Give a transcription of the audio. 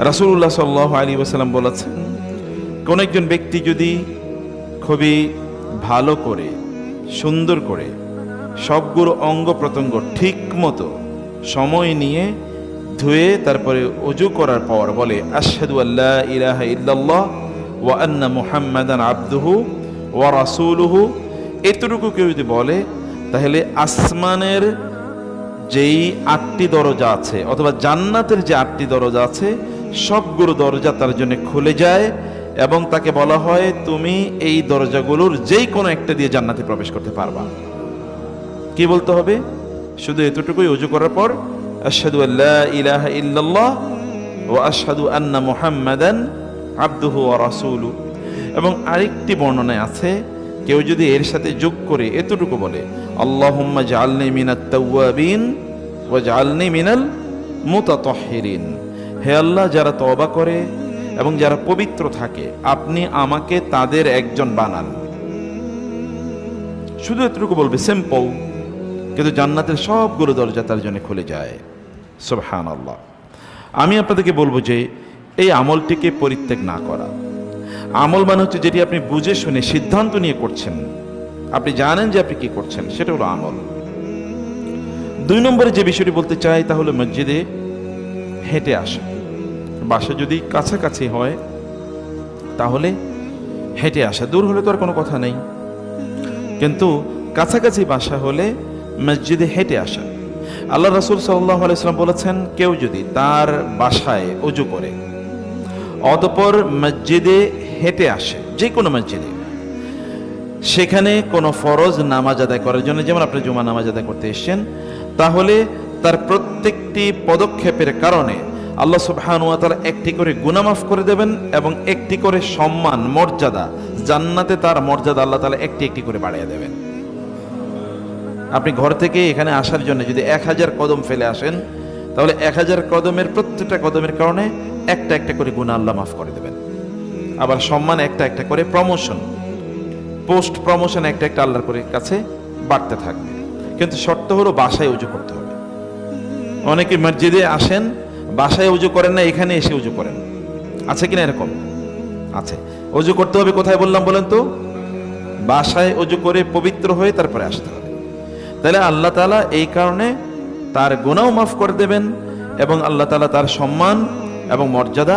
রাসূলুল্লাহ সাল্লাল্লাহু আলাইহি ওয়াসাল্লাম বলেছেন, কোন একজন ব্যক্তি যদি খুবই ভালো করে সুন্দর করে সবগুলো অঙ্গ প্রত্যঙ্গ ঠিক মতো সময় নিয়ে ধুয়ে তারপরে ওযু করার পর বলে আশহাদু আল্লা ইলাহা ইল্লাল্লাহ ওয়া আন্না মুহাম্মাদান আবদুহু ওয়া রাসূলুহু, এতটুকু কেউ যদি বলে তাহলে আসমানের যেই 8টি দরজা আছে অথবা জান্নাতের যে 8টি দরজা আছে সবগুলো দরজা তার জন্য খুলে যায় এবং তাকে বলা হয় তুমি এই দরজাগুলোর যেই কোনো একটা দিয়ে জান্নাতে প্রবেশ করতে পারবা। কি বলতে হবে? শুধু এতটুকুই ওযু করার পর আশহাদু আল্লা ইলাহা ইল্লাল্লাহ ওয়া আশহাদু আন্না মুহাম্মাদান আবদুহু ওয়া রাসূলুহু। এবং আরেকটি বর্ণনায় আছে কেউ যদি এর সাথে যোগ করে এতটুকু বলে আল্লাহুম্মা জাআলনি মিনাত তাওয়াবিন ওয়া জাআলনি মিনাল মুতাতাহহিরিন, হে আল্লাহ যারা তওবা করে এবং যারা পবিত্র থাকে আপনি আমাকে তাদের একজন বানান। শুধু এতটুকু বলবে, সিম্পল, কিন্তু জান্নাতের সবগুলো দরজা তার জন্য খুলে যায়। সুবহানাল্লাহ। আমি আপনাদেরকে বলবো যে এই আমলটিকে পরিত্যাগ না করা। আমল মানে হচ্ছে যেটি আপনি বুঝে শুনে সিদ্ধান্ত নিয়ে করছেন, আপনি জানেন যে আপনি কি করছেন, সেটা হলো আমল। 2 নম্বরে যে বিষয়টি বলতে চাই তা হলো মসজিদে হেঁটে আসা। বাসা যদি কাছাকাছি হয় তাহলে হেঁটে আসা, দূর হলে তো আর কোনো কথা নেই, কিন্তু কাছাকাছি বাসা হলে মসজিদে হেঁটে আসা। আল্লাহ রাসূল সাল্লাল্লাহু আলাইহি ওয়াসাল্লাম বলেছেন, কেউ যদি তার বাসায় ওযু করে অতঃপর মসজিদে হেঁটে আসে, যে কোনো মসজিদে, সেখানে কোনো ফরজ নামাজ আদায় করার জন্য, যেমন আপনি জুমা নামাজ আদায় করতে এসেছেন, তাহলে তার প্রত্যেকটি পদক্ষেপের কারণে আল্লাহ সুবহানাহু ওয়া তাআলা একটি করে গুনাহ মাফ করে দেবেন এবং একটি করে সম্মান মর্যাদা, জান্নাতে তার মর্যাদা আল্লাহ তাআলা একটি একটি করে বাড়িয়ে দেবেন। আপনি ঘর থেকে এখানে আসার জন্য যদি 1000 কদম ফেলে আসেন তাহলে 1000 কদমের প্রত্যেকটা কদমের কারণে একটা একটা করে গুনাহ আল্লাহ মাফ করে দেবেন। আবার সম্মান একটা একটা করে, প্রমোশন, পোস্ট প্রমোশন একটা একটা আল্লাহর করে কাছে বাড়তে থাকবে। কিন্তু শর্ত হলো বাসায় ওযু করতে হবে। অনেকে মসজিদে আসেন, বাসায় ওযু করেন না, এখানে এসে ওযু করেন। আছে কিনা এরকম? আছে। ওযু করতে হবে কোথায় বললাম বলেন তো? বাসায় ওযু করে পবিত্র হয়ে তারপরে আসতে হবে। তাহলে আল্লাহ তাআলা এই কারণে তার গুনাহও মাফ করে দেবেন এবং আল্লাহ তাআলা তার সম্মান এবং মর্যাদা